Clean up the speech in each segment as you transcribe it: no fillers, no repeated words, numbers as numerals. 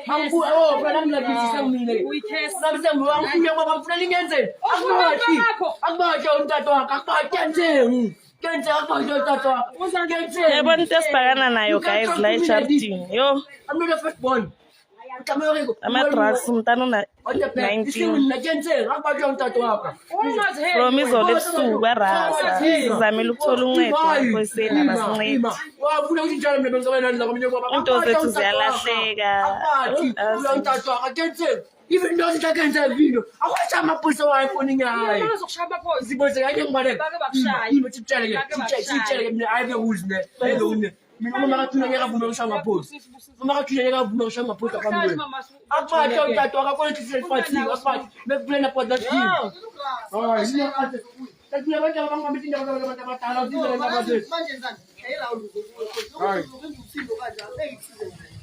Oh, but I'm like this is me. We test. I'm saying I'm feeling against. I'm not going to talk. I can't say. Ebon test pagana na yo guys like charting yo. I'm not the first one. I'm a trust mtano na 19. Promise ole su barasa. Zame luktholo uncedo kwesena basincede. Into zethu ziyalahleka. Even though I can't have video, I watch my pussy while phoning eye. I don't want to I have who's there. I don't know. I'm not going to have no summer post. I'm not going to have no summer post. I'm going to say, let's blend up what that's here.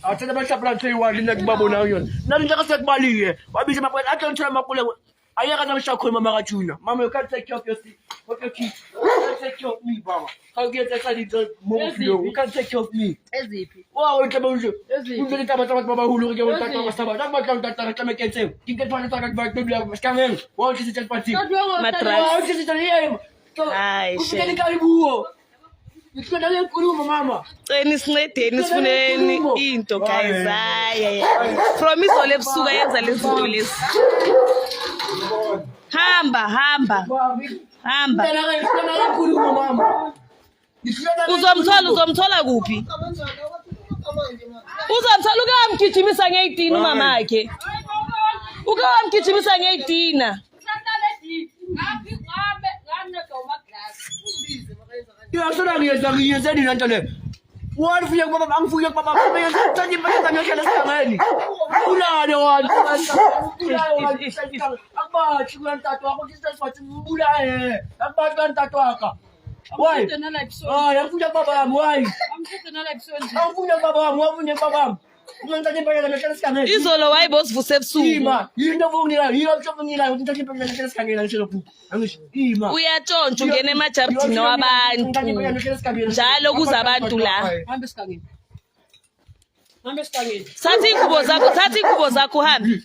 I'll tell the shop and say what in the bubble now. Nothing just like Bali. Why be my I don't try my pull. I have a shock with Mama Tuna. Mama, you can't take care of your seat. What your key? Take care of me, Mama. I'll get that more you. You can't take care of me. Oh, I will tell you. You can tell Baba who look at that come against him. You can find a talk about the scamming. Why is it party? Matras. Is it Ay, shit. Mama. Tennis funeni into guys. Ay. Promise ole busuka yenza lezinto lezi. Hamba. Uzomthola kuphi? Uzomthola ukamgijimisa nge18 mama yakhe. Ukamgijimisa nge18. Ya sudah dia jadi nanti. Wan punya bapa, ang punya bapa, yang tadi banyak tanya saya sekarang ini. Ulah ada wan. Apa cuma tato aku kita macam ulah Apa kan tato aku? Why? Yang punya bapa, why? Ang punya bapa, punya bapa. Izolo wayibosivuse ebusuku. Uyatshontsha ungena emajartini wabantu. Njalo kuza abantu la. Thatha ingubo zakho uhambe.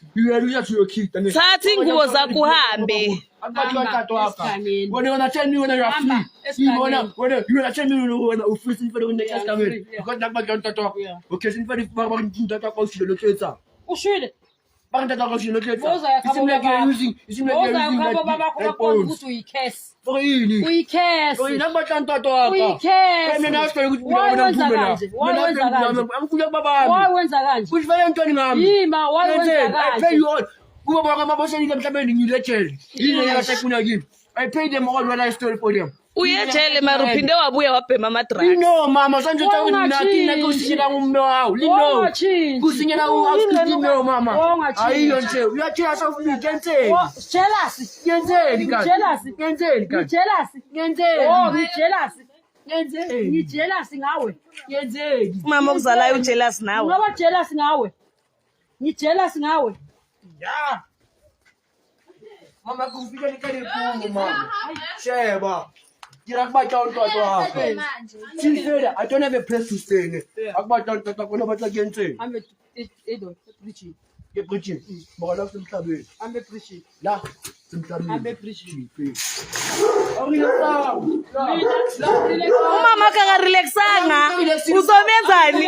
Thatha ingubo zakho uhambe. When you want to tell me when you're free, when you want to tell me when you're free, for the next coming. Because that's what you talk. Okay, since for the Barbara to talk about the locator. Who should? Bang the talk of the locator. It seems like you're using that. For you, we care. We never can talk. We care. I'm not going to be I'm going Baba. Why when's the lunch? Which way I'm turning on? Why when's the I pay you all. I paid them all when I stole for them. Uyejele maruphinde wabuya wabhema amadrugs. No mama sonje takunathina kusishila ngumno wawo. Lino. Kusinyela uaskino mama. Ayiyo nje. Uyatshela sofunikenzeni. Jealous. Yenzeni kahle. Jealous. Yenzeni kahle. Jealous. Yenzeni. Oh, ni jealous. Yenzeni. Ni jealous ngawe. Yenzeni. Mama ukuzalayo ujealous nawe. Ungaba jealous ngawe. Ni jealous ngawe. Yeah. Mama kufika nikali kumu mama. Sheba. Kira kubacha untoto hapa. Sifeda, I don't have a place to stay in. Akubacha untoto kuna bacha kenze. I'm preaching. Ke preaching. Bora simhlabeni. I'm preaching. La, simhlabeni. I'm preaching. Umama akarelaxanga. Uzomenzani?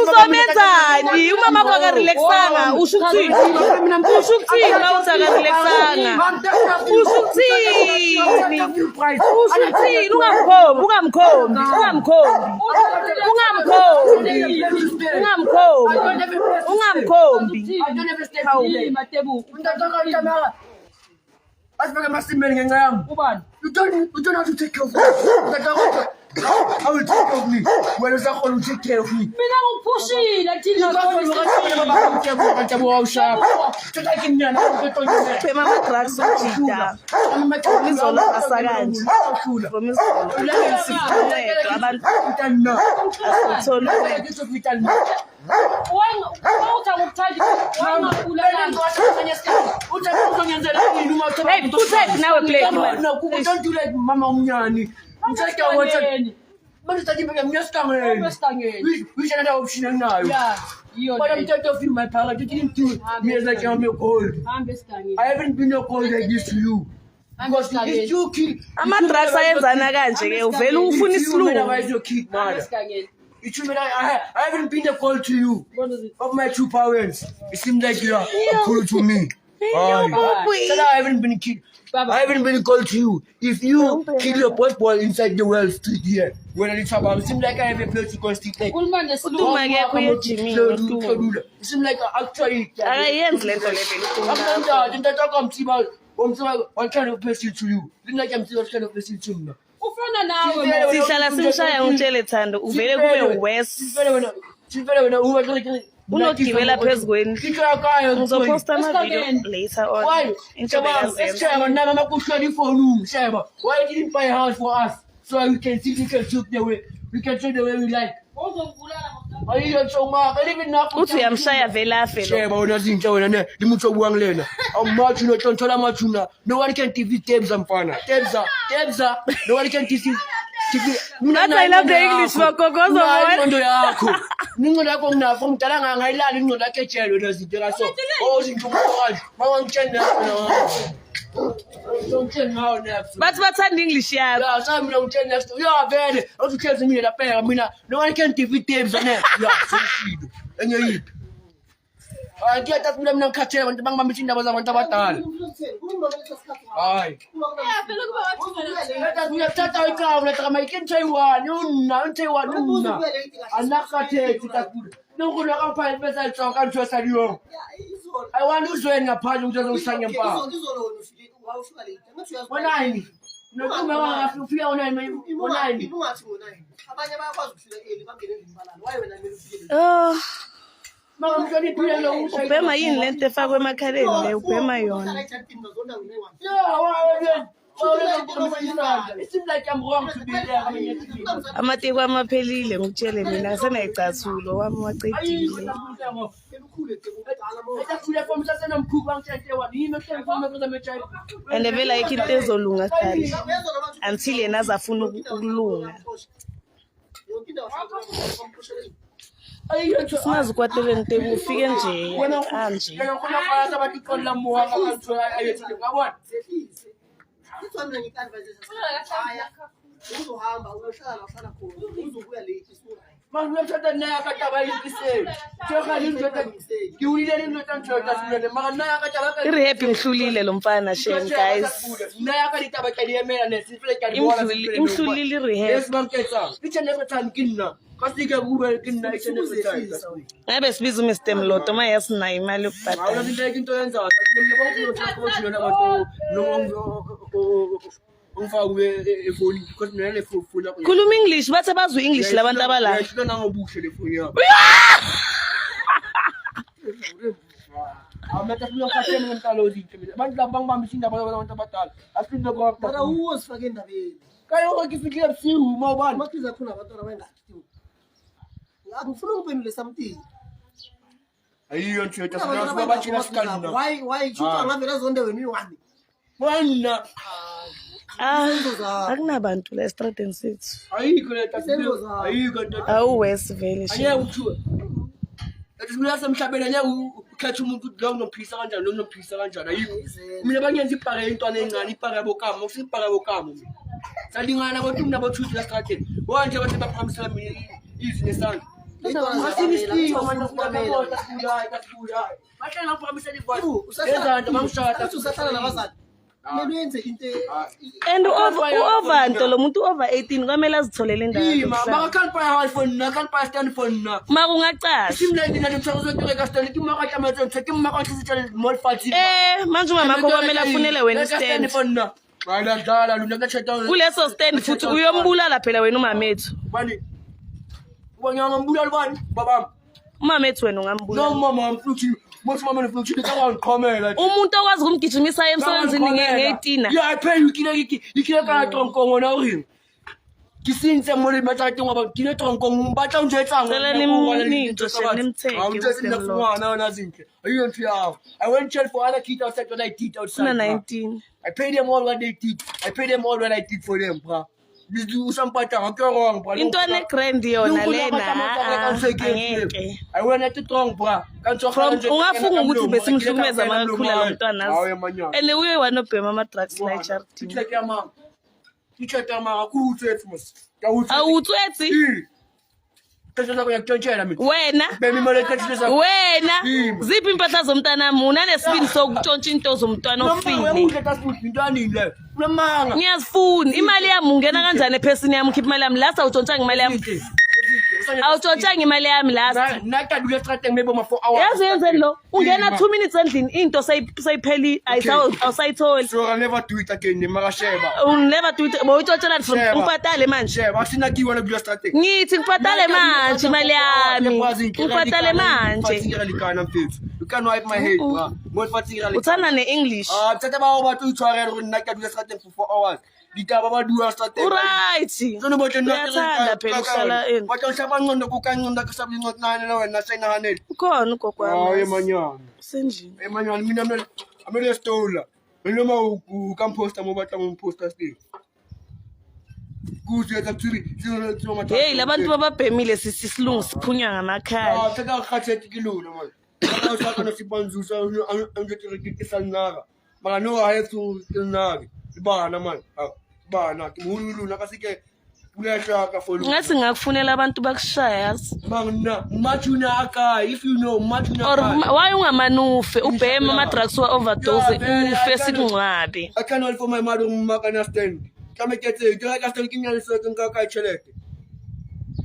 Uzomenzani? Umama akarelaxanga. Ushukuthini? Ushukuthini awusakarelaxanga. Ushukuthini? Ushukuthini? Ungamkhombi. You don't have to take care of me. I will take care of me. Where is that one who take care of me? Bhema amadrugs ujida. Izolo asakanje. Izolo abantu asithola Hey, put it now, play. No, don't do that, Mama Umyani. Manje uthatha impela ngiyasicangela. Esicangeni. Which another option anginayo? Yeah, yiyo But I'm le. tired of you, my parents. You didn't do me like I'm your cold. Hamba esicangeni. I haven't been your cold like this to you. Because it's you kid. Ama-drugs ayenzana kanje ke uvele ufuna isilungu. Otherwise your kid, Hamba mother. esicangeni. It should be like I haven't been a call to you of my two parents. It seems like you are a call to me. Said I haven't been kid. I haven't been called to you. If you kill your ball inside the well street here, when it's about, it seems like I have a place to go street like. Khuluma ngesilungu. Utuma ke kuye Jimmy. It seems like actually. Akayenzi lento le. I'm trying to place it to you. It's like I'm still trying to place it to you. Ufana nawe. Sihlala simshaya ngitshele Thando uvele kube worse. Unogibela phezu kwendlu. Ngizoposta ama-video later on. Why? Why didn't you buy a house for us so we can see, we can shoot the way, we can shoot the way we like? Are you so much? I live in Napoli. Uthi uyamshaya vele afe lo. Sheba unazintsha wena ne limutsho kuwangilena. Awumathi unothonthola amathuna. No one can TV Tebza mfana. Tebza. No one can TV. That's why I love the English bagogozo boy. Ingqondo yakho. Ingqondo yakho nginafo ngidala ngayilala ingqondo yakhe ejele nezinto kaso. Oh izinto manje. Mawangitshela na. Don't tell now next. Bathi bathanda English yakho. Yeah, so I'm going to tell next. Yeah, vele. Awuthekeza mina la phela mina. No one can TV Tebza ne. Yeah, seshilo. Enye ngiyathatha mina ngikhathele abantu bangibambisa indaba zabantu abadala. Hayi. Uyathatha ikawu lathama ikintshayiwani unna. Anakhathethi kakhulu. Nokulo kaphaya bese ayithoka kanjalo saliyo. I want uzweni ngaphandle ukuthi uzosanga empama. Wonani. Nokuma wangafi ufika wonani. Ibungathi ngo9. Abanye bayakwazi ukufika early bangene endimbalani. Why wena mele ufike? Ubhema yini lento efakwe emakhaleni le ubhema yona. It seems like I'm wrong to be there. Amateko amaphelile ngikutshele mina senayicathulo wami waqedile. And vele ayikho into ezolunga kahle until yena azafuna ukulunga. Singazi kwateleni tebu ufike nje kanje. Iri-happy ngihlulile lo mfana shem guys. Imhlulile iri-happy. Ngabe sibiza uMr Mloto uma yasinayo imali yokubhadala. Khuluma English bathi bazwe English labantu abala. Mara uzifake endabeni. Makiza khona abantwana bayingakhiwe. Angifuna ukuphendule something. Ayiyo nje tasibona bathina sikali na. Why chuta ngavela zonke wena uyi1. Wena Akunabantu la estradeni sethu. ayikho le tasibona. Ayikho nto. Awuwesi vele Angeke shem. uthiwe. Esimila semhlabeni angeke ukhethe umuntu lo unophisa kanjani lo unophisa kanjani ayikho. Mina bangenza ibhaka intwana encane ibhaka yabokama usibhaka yabokama mina. Salingana kodwa umnabo thuthi la strateni. Wanje bathi baphamisela mina izi nesandla. Asinisiphiwe manje ukubona kasibulayi. Bahlala baphamisela ibhaka. Ezanto bangishada usahlala nabazali. Nenze into And u-Ovanto lo muntu over 18 kwamele azitholele indawo Yima, yokuhlala. maka can't buy a phone na, can't buy a stand phone na. Makungacasha. Simulate na mthokozo kutoka stand kimaka kama tonto kimaka kisitshale more fati. Manje umamakho kwamele afunele wena stand istand. phone na. Wala dala luna kachata. Kuleso stand futhi uyombulala phela wena umamethu. Bani. Ubanyanga mbulala bani? Babam. Umamethu wena No ungambulala. mama mfuthu. Most mama mfuthu kawangiqhomela. Umuntu okwazi ukumgijimisa emsebenzini nge18. Yeah, I pay you kile ka tronkongo na uri. Kisinse mole matati ngoba kile tronkongo batla unjetsa Cela nimnito nimtheke. Awuntsethe na zinhle. Ayiyo nto yawo. I went jail for other kids outside when I did outside. Una 19. I paid them all what they did. I paid them all what I did for them, bro. usampata ngakho wrong. Into ane grand yona lena. Angeke. I went to strong bra. Ungafunga ukuthi besimhlukumeza makakhula lo mntwana. And uye wanobhema ama drugs la charity. Teacher tama akutsetse mos. Awutswetsi? Wena ziphi impahla zomntanami unanesibindi sokutshontsha into zomntwana ofile ngiyazifuna imali yami ungena kanjani ephesini yami ukhipha imali yami last awutshontshanga imali yami awutshontshanga imali yami last yazi yenzeni lo ungena 2 minutes endlini into sayipheli awusayitholi so I never do it again makasheba never do it bowutshontshelani from ubhatale manje akusinakiwa lokule strategy ngithi ngibhatale manje imali yami ngibhatale manje you can wipe my head uthanda ne-English tata ba batho utshwarela gore nna ke dula strategy for 4 hours ditaba ba dua strategy right so no botle uyathanda phela uhlala ini bathi uhlaba ngcondo kukancinda kasabili incotnane na wena sayinahanele ukhona ugogo wami emanyana sendlini emanyana mina amele stola noma ukamposta mo batla mo posta still kuze kathiri hey labantu bababhemile sisilungu siphunywa ngamakhala tata khathethi kilona manje awusakona sibanzusa angithi rekitisa naka mara no hayethu naka ibana manje bana kimulu nakasike kuleshaka for ngasi ngakufunela abantu bakushaya mangina machuna aka if you know machuna or why ungamanufe ubhema ama drugs wa overdose ufe sikungcwabe I can't for my mother makana stand kama kete ka stand kinyana soka ka chelete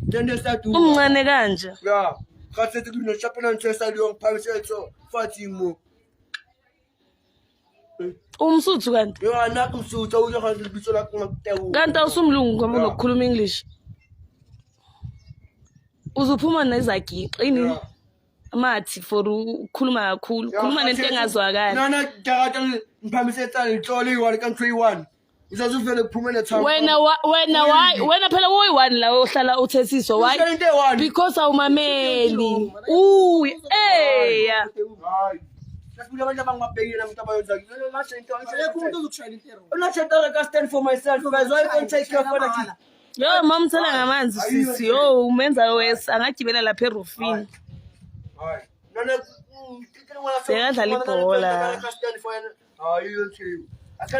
then start umncane kanje yeah khathethi kuno chapena ntshesa liyo phamisetso Fatimo umsuthu kanti yo anaka umsuthu uyo khanje libitso lakho ngakutewu kanti awusumlungu ngoba unokukhuluma English uzuphuma nezagiqa ini amathi for ukukhuluma kakhulu khuluma nento engazwakala nana dakata ngiphamisetsa inhlolo i1 country 1 uzazuvele kuphumela time wena phela woyi1 la ohlala uthesiso why because awumameli eya Nasibula abantu abangabhekile namuntu abayonza ngilo manje into umuntu ozokushaya intero unacheta ka stand for myself guys why can't take care for that yo mamthela ngamanzi sisi yo umenza wesa angagibela lapha erufini hayi nana sekadlala ibhola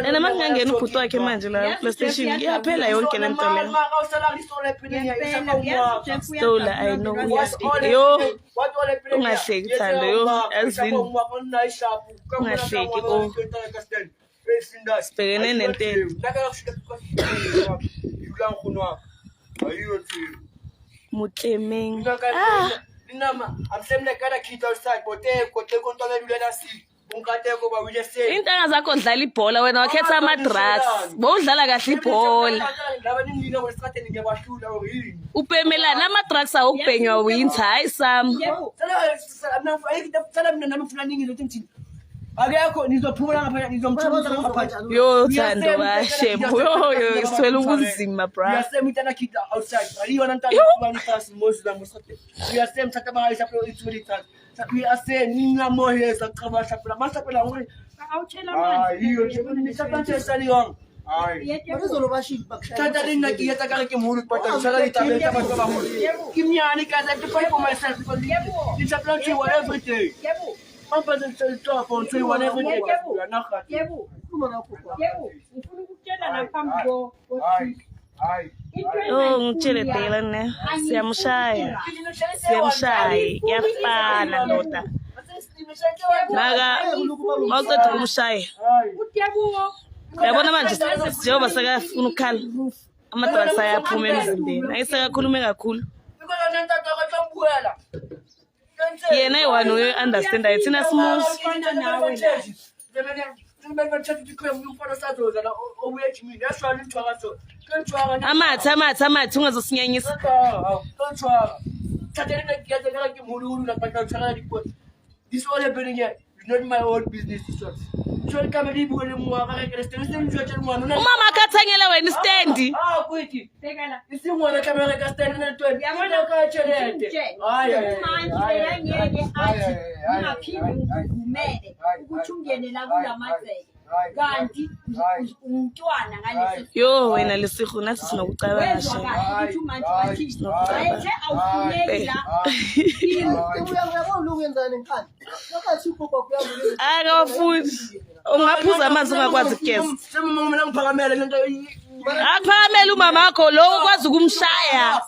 Ena makungangena ubhuti wakhe manje la PlayStation iyaphela yonke lento le Stola I know yo ungahleki Thando yo yazini ungahleki sibhekene nento Mutlemeng Inama amsemle kada khitha outside bote kontona lulela si unkateko ba wile say Intanga zakho ndlala ibhola wena wakhetha ama drugs bowudlala kahle ibhola laba ningina westrategy ngiyabahlula yini Upemelana ama drugs awubhenywa winter hayi sam Sala mina nami ufuna ningi lothi ngithini akekho nizophumula ngapha nizomthumela ngapha yo Thando bashe yo sithwele ubunzima bro yasema intana khitha outside aliyona ntana kubani fast Muslim musate yasema thatha bahayisa pro itulita sathi ase ningamohesa qabasha phela masapela ngori awuthela manje iyo chebona nisapantse saliyong hayi bazolobashi bakushaya thatha lina kiyata ka ke muhulu pata sala itabeta batho ba muhulu kimnyani ka that fight for myself because it's a plan to every day I'm going to talk on to whatever day you are not yebo ufuna ukutshela naphambi ngitshele Dela ne siyamshaya yafana ndoda naka mawuqeda kumshaya yabona manje njengoba sekafuna ukukhala ama-drugs ayaphuma emzimbeni ayisekakhulume kakhulu yena i-one uyo-understandayo thina simuzi amathi ungazosinyanyisa This all happening here. It's not my own business. umama akathengele wena istendi kwiti. Isimwana kamera ka stand na 20. Yabona ka chelete. manje yangeke athi ungaphinde uvumele ukuthi ungene la kulamatseke kanti umntwana ngalesi Yo wena lesihu nathi sinokucabanga wezwa she. kahle ukuthi manje wathi wayethe awufuneki la uyabona ukuyenzani ekhaya lokho ugogo kuyabona Akafuthi. Ungaphuza amanzi ungakwazi ukugeza. Semama mina ngiphakamele lento Aphamela umama wakho lo ukwazi ukumshaya.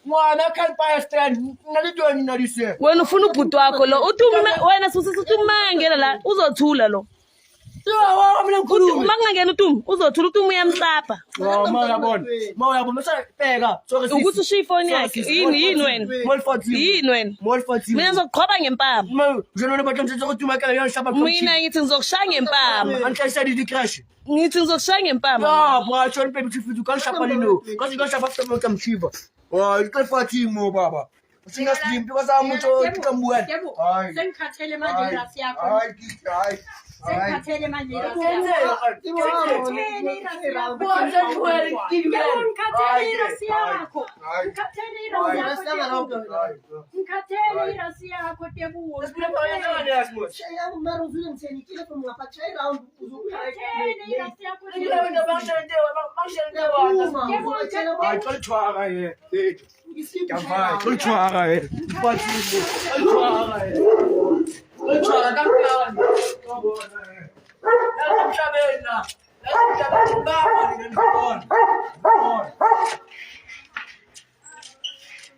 mwana can't buy a stand. Nalito ni nalise. Wena ufuna ubhuti wakho lo uthi wena susisa uthi mangena la uzothula lo. Yo, mina ngikhuluma. Uma kungangena uTumi uzothula uTumi uyamhlapha. Mawuyabona. Mawuyabona mesabheka. Ukuthi ushiya ifoni yakhe. Yini wena? Yini wena? Mina ngizokuqhoba ngempama. Njalo bathonse ukuthi umakela uyashaba phakathi. Mina ngithi ngizokushaya ngempama. Anhlisa di crash. Ngithi ngizokushaya ngempama. Ya, bra, chon baby chifu du kan shapa lino. Kasi kan shapa fema kamchiva. Ikafati mo baba. Singa slim because amuntu okambuana. Hayi. sengikhathele manje irasi yakho Hayi. sengikhathele manje irasi yakho ngikhathele irasi yakho tebuwo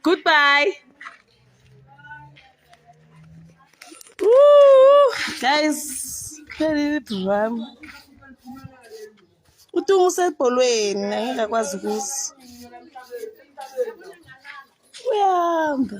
Goodbye. Ooh, guys, very drum. UTumi usebholweni ngingakwazi ukuza. Uyahamba.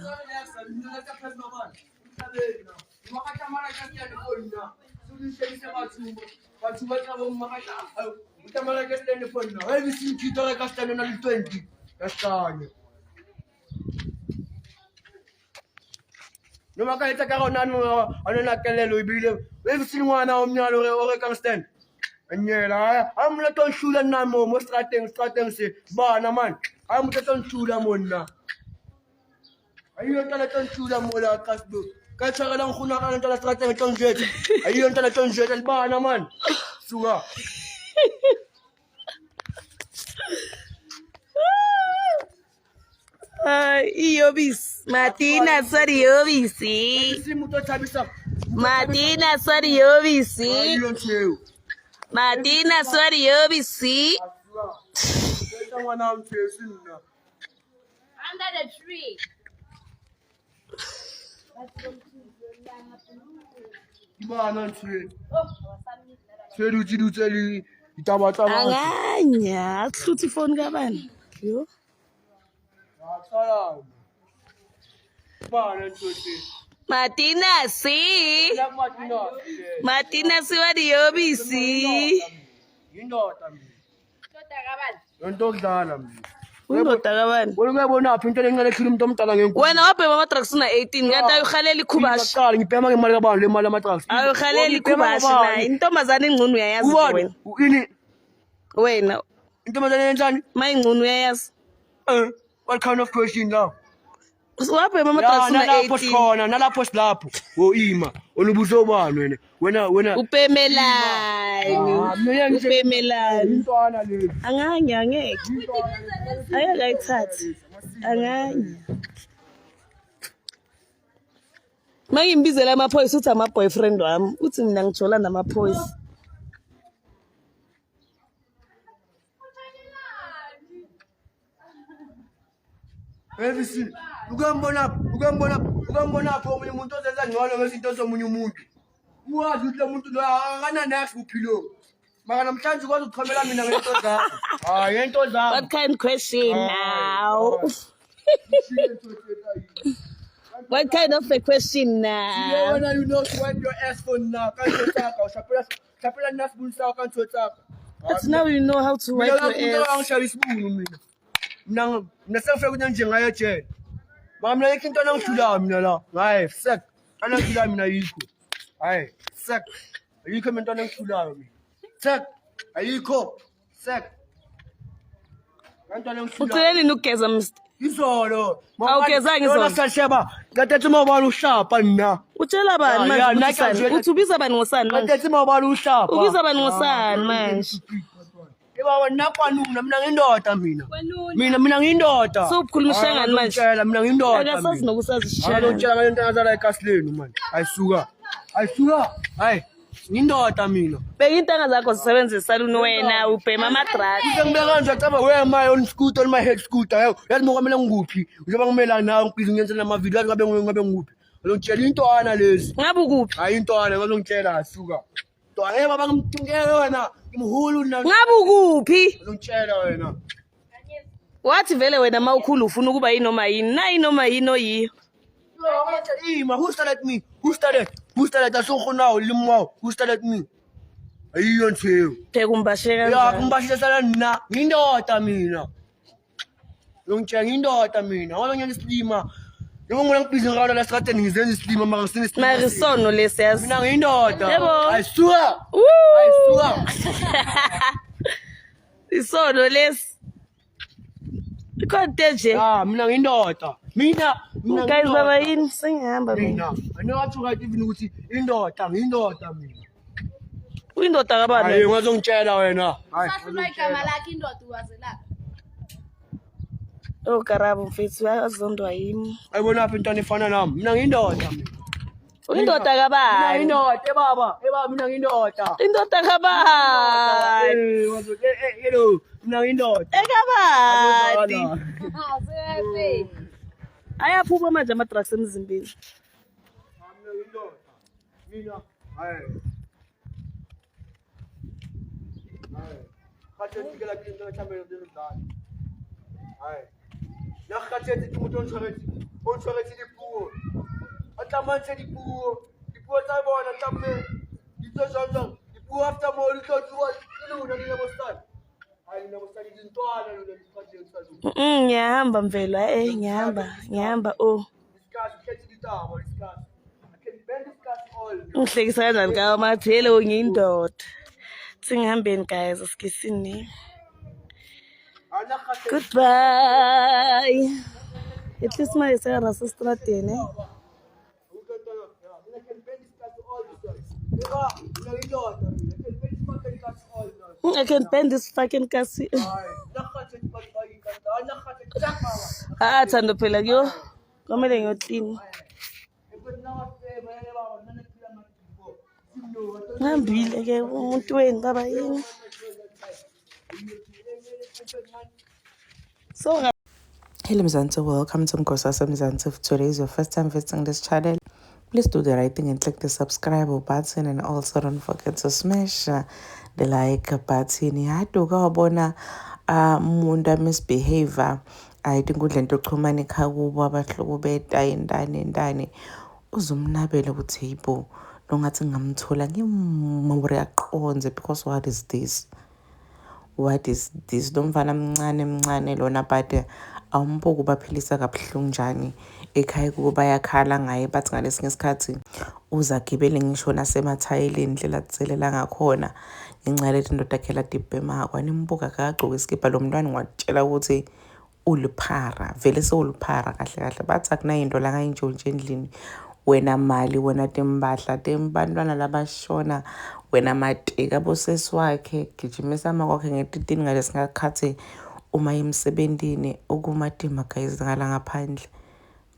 Noma ka etsa ka rona anona kelelo ibile we se ngwana o mnyalo re ka stand anyela ha mo leto nshula nna mo strateng se bana man ha mo leto nshula monna ayo tala leto nshula mo la kasbo ka tshwarela ngkhona ka ntala strateng tlo njetse ayo ntala tlo njetse bana man suka Iyobisi. Martina sorry yobisi. simuto thabisa Martina sorry yobisi. ayo ntsheu Martina sorry yobisi. Eka ngwana mtshesi nna under the tree bana ntsheu Sedu jidu tseli itaba tsa ba Anganya, akuhluthi phone kabani? Yo. Salam. Bana ntsheu Martina si. la matina Martina si wadi yobisi. indoda mina toda kabani into kudlala mina Undoda kabani? wena uyabona apha into lencane ekhulu umuntu omdala ngenkulu Wena wabhema ama-drugs una 18 kanti ayukhalela ikhubashi. qala ngibhema ngemali kabantu le mali ama-drugs Ayukhalela ikhubashi naye. Intombazane engcono uyayazi nje wena. ini Wena intombazane yenhlani mayingcono uyayazi. What kind of question now? Wabhema ama-drugs una Nalapho 18. sikhona nalapho silapho ima olubuzo bani wena Upemelani. Upemelani. intwana le Anganya angeke. Ayeke ayithathe. Anganya. Mangimbizela amaphoyisa uthi ama-boyfriend wami. Uthi mina ngithola namaphoyisa. Evisi ukambona pho omunye umuntu ozenza ngcono ngezinto zomunye umuntu uwazi ukuthi lo muntu lo akana next uphilo maka namhlanje ukwazi ukuchomela mina ngento zakho hayi ngento zakho What kind of question now? What kind of a question now? wena you know to wipe your ass for now kanto tsaka ushapela nasibuni sawo kanto tsaka But now you know how to wipe your ass. angishaya isibunu mina sengifika ukuthi njengayo ejele mama mina yikho into angishulayo mina la hayi sek angishulayo mina yikho hayi sek ayikho into angishulayo mina sek ayikho sek kanto angishulayo Ucela nini ukugeza izolo Awugezanga izolo? sasheba ngathi mawubala ushapa nina Utshela bani Ya, manje Nike ukuthi awujwayele- uthi ubiza bani ngosani manje? ngathi mawubala ushapa Ubiza bani ngosani manje? Yeba nakwanuna mina ngindoda mina ngindoda Sokukhulumisha ngani manje? mina ngindoda Akasazi nokusazishela. Ngizotshela ngale nto azala eKasleni man ayisuka hayi ngindoda mina Beka intanga zakho zisebenze saluni wena ubhema ama-drugs. ngibeka nje caba where my on scooter on my head scooter yazi mokwamela ngikuphi njengoba ngimela nawe ngibhizi ngiyenzela amavideo yazi ngabe ngikuphi ngizongitshela intwana lezi Ngabe ukuphi? hayi intwana ngizongitshela asuka intwana baba ngimthungele wena ngimhulu na Ngabe ukuphi? ngizongitshela wena Wathi vele wena mawukhulu ufuna ukuba yinoma yini. Na yinoma yini oyiyo. Who started me? Who started? Asukhunawo limwawo. Who started me? Ayiyo nje. Pheka umbashe Ya kanjani? kumbashisa sala nina. Ngindoda mina. Ngitshela ngindoda mina. Ngoba ngiyena islima. Ngibona ngibhizi ngalo la strateni ngizenza islima mara sine islima. Marisono lesi yazi. Mina ngindoda. Yebo. Ayisuka. Woo! Ayisuka. Isono lesi. Ikonte nje. Ya mina ngindoda. Mina Guys baba yini sengihamba mina. mina. Anowathi right even ukuthi indoda ngindoda mina. Uyindoda kabani? Hayi ngazongitshela wena. Hayi. Sahlula igama lakhe indoda uwazelapha. Oh Karabo mfethu uyazondwa yimi. Ayibona apha intwana efana nami. Mina ngindoda mina. Uyindoda Mina kabani? ngindoda baba mina ngindoda. Indoda kabani? Hello mina ngindoda. Ekabani? Azefe. Ayaphuma manje ama-drugs emzimbeni. Mina ngindoda. Mina hayi. Khathi ngikela kinto ngithambe ngizodlala. Hayi. Nakhathi umuntu onshwarethi lipuo. Atlamantshe dipuo tsa bona tlamme ditso jang dipuo after mo le tlo tsuwa lona le bosana hayi le bosana dintwana le diphathe tsa zo Ngiyahamba mvelo ngiyahamba oh. discuss kethi ditaba discuss I can bend discuss all Ngihlekisa kanjani kawa mathi hello ngiyindoda. Singihambeni guys asikisini. anakhathi Goodbye. At least my sera sestrateni. I can bend discuss all this eba mina ngindoda I can bend discuss all I can bend this fucking kasi. hayi nakhathi bayi kanta nakhathi tsaka Thando phela kuyo. Kumele ngiyoclean. Ngihambile ke umuntu weni baba yini. So Hello Mzansi, welcome to Nkosasa Mzansi. If today is your first time visiting this channel, please do the right thing and click the subscribe button, and also don't forget to smash the like button. Yaduka wabona umuntu misbehavior ayitinkundla into oxhumana ekhakubo abahlobo bedayindane uzumnabele ukuthi yibo longathi ngamthola ngimore yaqonze because what is this lomfana mncane lona but awumbuku baphilisa kabuhlungu njani ekhaya kubo bayakhala ngaye bathi ngalesinye isikhathi uzagibele ngisho nasemathayileni indlela atselela ngakhona ngenxa lethi indoda yakhe ladibhema kwanimbuka kagcoka isikibha lo mntwana ngwatshela ukuthi uliphara vele sewuliphara kahle bathi akunayinto la ngayintshontshe endlini wena mali wena tembahla tembantwana labashona wena mateka bosesi wakhe gijimisa amakwakhe ngetitini ngalesikhathi uma emsebentini ukumatima guys ngala ngaphandle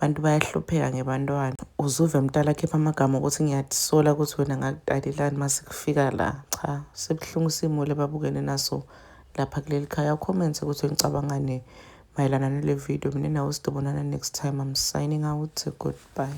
bantu bayahlupheka ngebantwana uzuve mntala khipha amagama ukuthi ngiyatisola ukuthi wena ngakudalelani mase kufika la cha sebhlungu simo lebabukene naso lapha kuleli khaya comment ukuthi ngicabangane mayelana nale video mina nawe sidobonana next time. I'm signing out. Goodbye.